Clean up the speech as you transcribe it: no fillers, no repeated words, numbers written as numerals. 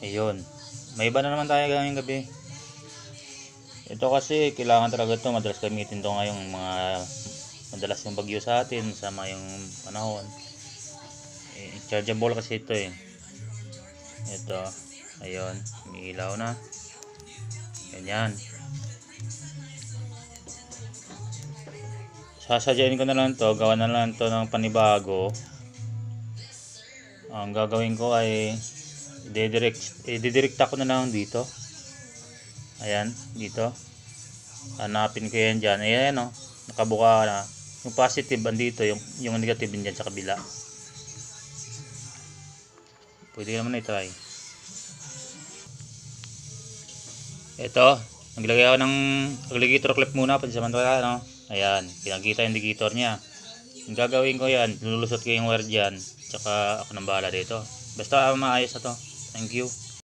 Ayun. May iba na naman tayo ngayong gabi. Ito kasi kailangan talaga ito. Madalas gamitin ito ngayong mga madalas yung bagyo sa atin. Sama yung panahon. Chargeable kasi ito eh. Ito. Ayun. May ilaw na. Ganyan. Sasadyain ko na lang to. Gawa na lang to ng panibago. Ang gagawin ko ay ididirekta ko na lang dito. Ayan, dito. Hanapin ko yan dyan. Ayan o, nakabuka na. Yung positive andito, yung negative dyan sa kabila. Pwede naman i-try. Ito, naglagay ako ng alligator clip muna pansamantala, no? Ayan, pinakita yung indicator niya. Yung gagawin ko yan, lulusot ko yung wire dyan. Tsaka ako nang bahala dito. Basta maayos na to. Thank you.